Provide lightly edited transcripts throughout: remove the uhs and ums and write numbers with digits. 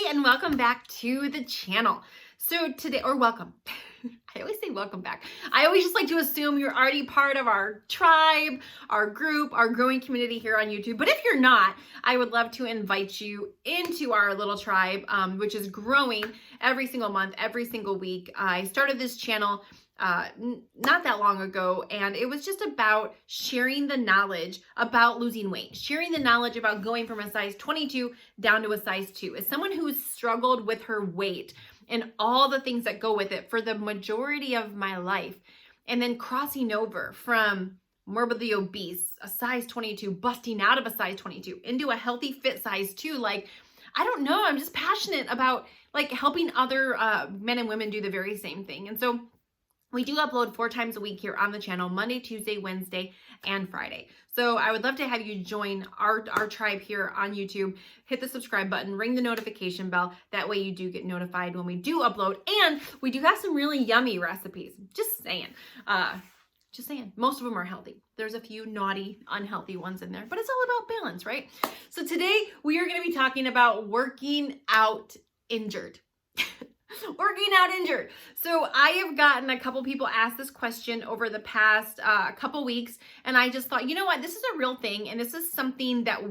and welcome back to the channel. So today, or welcome. I always say welcome back. I always just like to assume you're already part of our tribe, our group, our growing community here on YouTube. But if you're not, I would love to invite you into our little tribe, which is growing every single month, every single week. I started this channel not that long ago, and it was just about sharing the knowledge about losing weight, sharing the knowledge about going from a size 22 down to a size 2. As someone who's struggled with her weight and all the things that go with it for the majority of my life, and then crossing over from morbidly obese, a size 22, busting out of a size 22 into a healthy fit size 2, like, I don't know, I'm just passionate about like helping other men and women do the very same thing. And so we do upload 4 times a week here on the channel, Monday, Tuesday, Wednesday, and Friday. So I would love to have you join our tribe here on YouTube. Hit the subscribe button, ring the notification bell. That way you do get notified when we do upload. And we do have some really yummy recipes. Just saying. Most of them are healthy. There's a few naughty, unhealthy ones in there, but it's all about balance, right? So today we are going to be talking about working out injured. Working out injured. So I have gotten a couple people ask this question over the past couple weeks, and I just thought, you know what, this is a real thing, and this is something that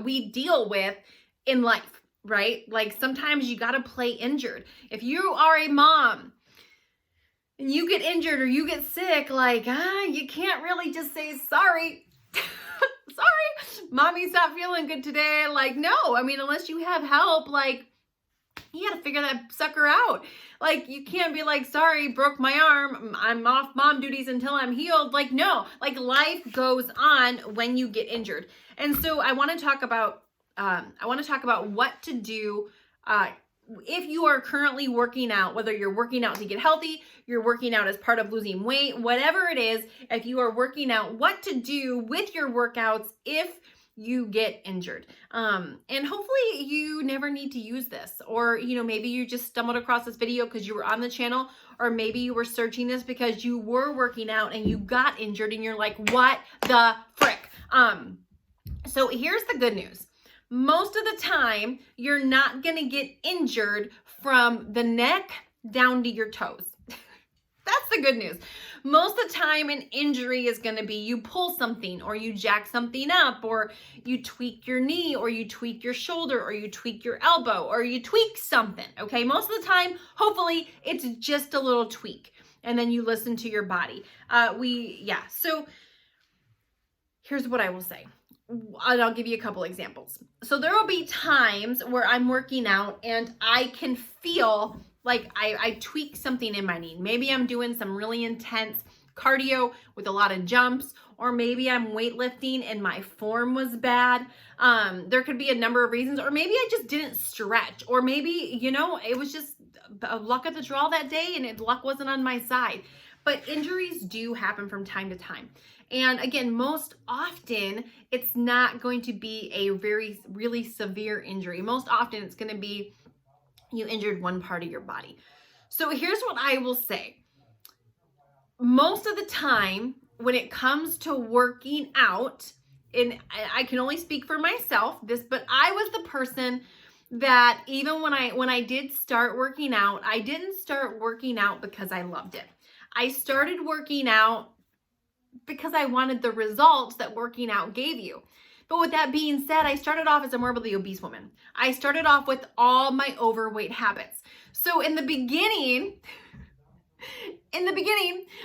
we deal with in life, right? Like sometimes you got to play injured. If you are a mom and you get injured or you get sick, like you can't really just say sorry. Sorry, mommy's not feeling good today. Like, no, I mean, unless you have help, like, you got to figure that sucker out. Like, you can't be like, sorry, broke my arm, I'm off mom duties until I'm healed. Like, no, like life goes on when you get injured. And so I want to talk about what to do if you are currently working out, whether you're working out to get healthy, you're working out as part of losing weight, whatever it is. If you are working out, what to do with your workouts if you get injured. And hopefully you never need to use this, or, you know, maybe you just stumbled across this video because you were on the channel, or maybe you were searching this because you were working out and you got injured and you're like, what the frick? So here's the good news. Most of the time, you're not going to get injured from the neck down to your toes. That's the good news. Most of the time, an injury is going to be you pull something, or you jack something up, or you tweak your knee, or you tweak your shoulder, or you tweak your elbow, or you tweak something, okay? Most of the time, hopefully, it's just a little tweak, and then you listen to your body. So here's what I will say. And I'll give you a couple examples. So there will be times where I'm working out and I can feel like I tweak something in my knee. Maybe I'm doing some really intense cardio with a lot of jumps, or maybe I'm weightlifting and my form was bad. There could be a number of reasons, or maybe I just didn't stretch, or maybe, you know, it was just luck of the draw that day and luck wasn't on my side. But injuries do happen from time to time. And again, most often it's not going to be a really severe injury. Most often it's going to be you injured one part of your body. So here's what I will say. Most of the time when it comes to working out, and I can only speak for myself, but I was the person that even when I did start working out, I didn't start working out because I loved it. I started working out because I wanted the results that working out gave you. But with that being said, I started off as a morbidly obese woman. I started off with all my overweight habits. So in the beginning,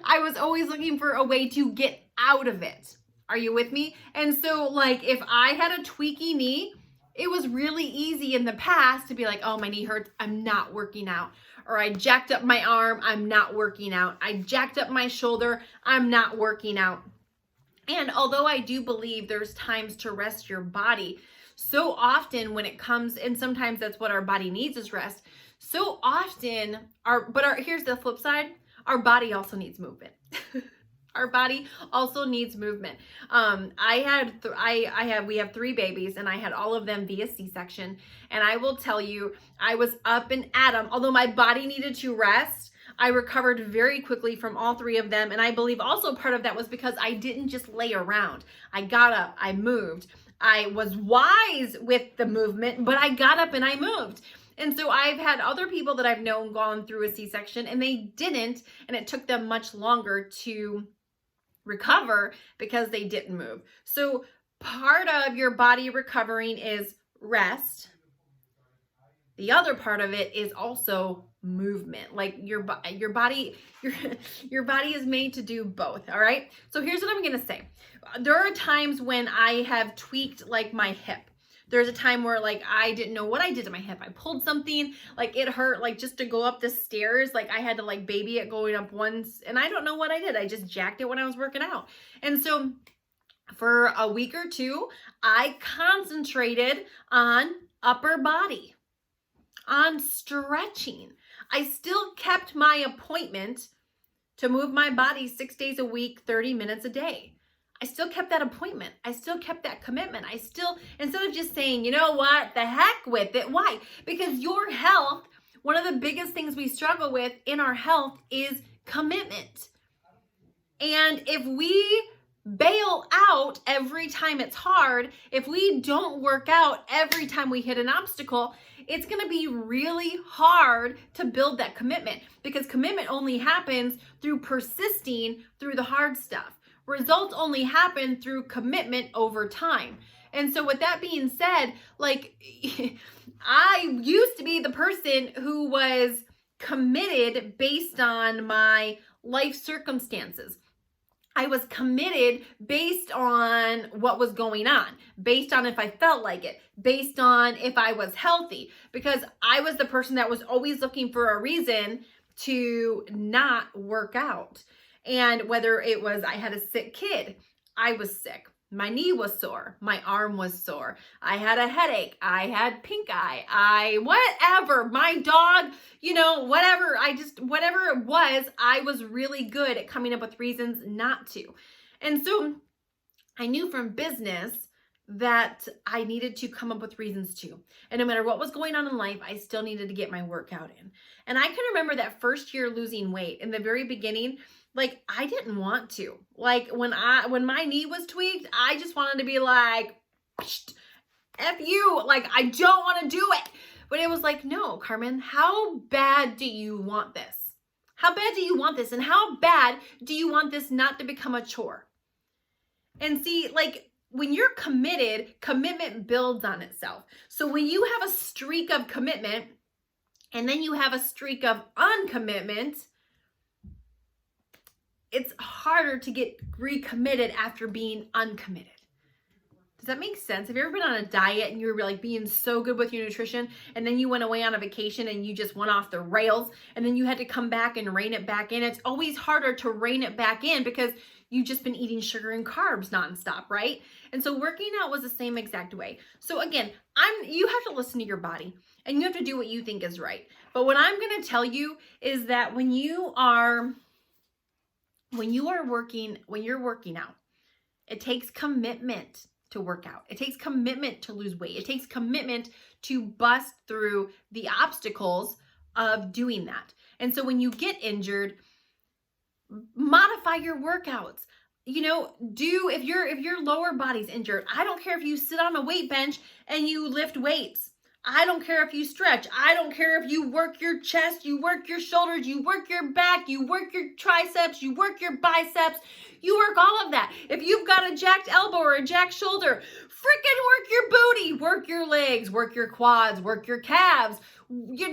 I was always looking for a way to get out of it. Are you with me? And so like if I had a tweaky knee, it was really easy in the past to be like, oh, my knee hurts, I'm not working out. Or I jacked up my arm, I'm not working out. I jacked up my shoulder, I'm not working out. And although I do believe there's times to rest your body, so often when it comes, and sometimes that's what our body needs is rest, so often, here's the flip side, our body also needs movement. Our body also needs movement. We have 3 babies, and I had all of them via C-section. And I will tell you, I was up and at 'em. Although my body needed to rest, I recovered very quickly from all 3 of them. And I believe also part of that was because I didn't just lay around. I got up, I moved. I was wise with the movement, but I got up and I moved. And so I've had other people that I've known gone through a C-section and they didn't, and it took them much longer to recover because they didn't move. So part of your body recovering is rest. The other part of it is also movement. Like your body is made to do both. All right. So here's what I'm going to say. There are times when I have tweaked like my hip. There's a time where like I didn't know what I did to my hip. I pulled something, like it hurt, like just to go up the stairs. Like I had to like baby it going up once, and I don't know what I did. I just jacked it when I was working out. And so for a week or two, I concentrated on upper body, on stretching. I still kept my appointment to move my body 6 days a week, 30 minutes a day. I still kept that appointment. I still kept that commitment. I still, instead of just saying, you know what, the heck with it. Why? Because your health, one of the biggest things we struggle with in our health is commitment. And if we bail out every time it's hard, if we don't work out every time we hit an obstacle, it's going to be really hard to build that commitment, because commitment only happens through persisting through the hard stuff. Results only happen through commitment over time. And so with that being said, like I used to be the person who was committed based on my life circumstances. I was committed based on what was going on, based on if I felt like it, based on if I was healthy, because I was the person that was always looking for a reason to not work out. And whether it was I had a sick kid, I was sick, my knee was sore, my arm was sore, I had a headache, I had pink eye, whatever, my dog, whatever it was, I was really good at coming up with reasons not to. And so I knew from business that I needed to come up with reasons to. And no matter what was going on in life, I still needed to get my workout in. And I can remember that first year losing weight in the very beginning. Like I didn't want to. Like when my knee was tweaked, I just wanted to be like, F you, like I don't want to do it. But it was like, no, Carmen, how bad do you want this? How bad do you want this? And how bad do you want this not to become a chore? And see, like when you're committed, commitment builds on itself. So when you have a streak of commitment and then you have a streak of uncommitment, it's harder to get recommitted after being uncommitted. Does that make sense? Have you ever been on a diet and you were like being so good with your nutrition, and then you went away on a vacation and you just went off the rails, and then you had to come back and rein it back in? It's always harder to rein it back in because you've just been eating sugar and carbs nonstop, right? And so working out was the same exact way. So again, you have to listen to your body and you have to do what you think is right. But what I'm going to tell you is that when you're working out, it takes commitment to work out. It takes commitment to lose weight. It takes commitment to bust through the obstacles of doing that. And so when you get injured, modify your workouts. If your lower body's injured, I don't care if you sit on a weight bench and you lift weights. I don't care if you stretch. I don't care if you work your chest, you work your shoulders, you work your back, you work your triceps, you work your biceps, you work all of that. If you've got a jacked elbow or a jacked shoulder, freaking work your booty, work your legs, work your quads, work your calves. You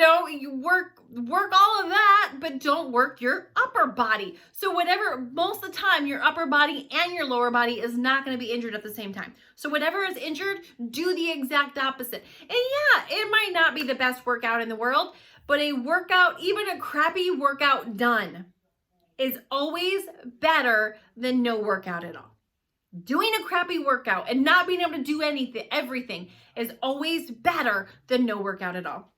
work all of that, but don't work your upper body. So most of the time, your upper body and your lower body is not going to be injured at the same time. So whatever is injured, do the exact opposite. And yeah, it might not be the best workout in the world, but a workout, even a crappy workout done, is always better than no workout at all. Doing a crappy workout and not being able to do everything is always better than no workout at all.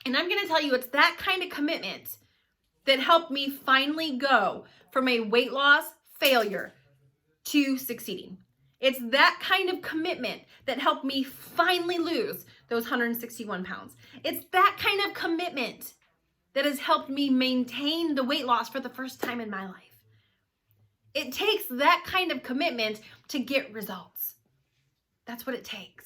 And I'm going to tell you, it's that kind of commitment that helped me finally go from a weight loss failure to succeeding. It's that kind of commitment that helped me finally lose those 161 pounds. It's that kind of commitment that has helped me maintain the weight loss for the first time in my life. It takes that kind of commitment to get results. That's what it takes.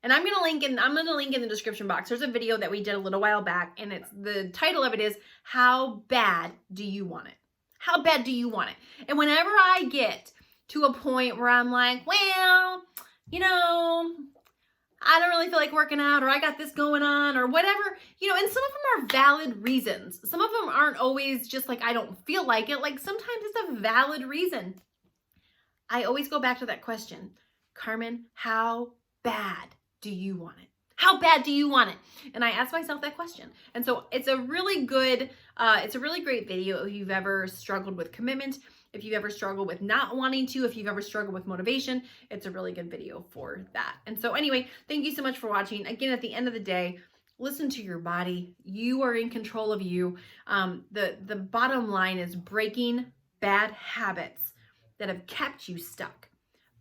And I'm gonna link in the description box. There's a video that we did a little while back, and it's the title of it is How Bad Do You Want It? How bad do you want it? And whenever I get to a point where I'm like, well, you know, I don't really feel like working out, or I got this going on, or whatever, you know, and some of them are valid reasons. Some of them aren't always just like, I don't feel like it. Like sometimes it's a valid reason. I always go back to that question, Carmen, how bad do you want it? How bad do you want it? And I ask myself that question. And so it's a really good, it's a really great video if you've ever struggled with commitment, if you've ever struggled with not wanting to, if you've ever struggled with motivation, it's a really good video for that. And so anyway, thank you so much for watching. Again, at the end of the day, listen to your body. You are in control of you. The bottom line is breaking bad habits that have kept you stuck.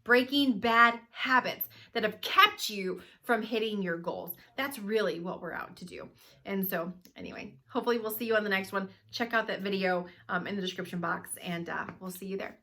Breaking bad habits that have kept you from hitting your goals. That's really what we're out to do. And so anyway, hopefully we'll see you on the next one. Check out that video in the description box, and we'll see you there.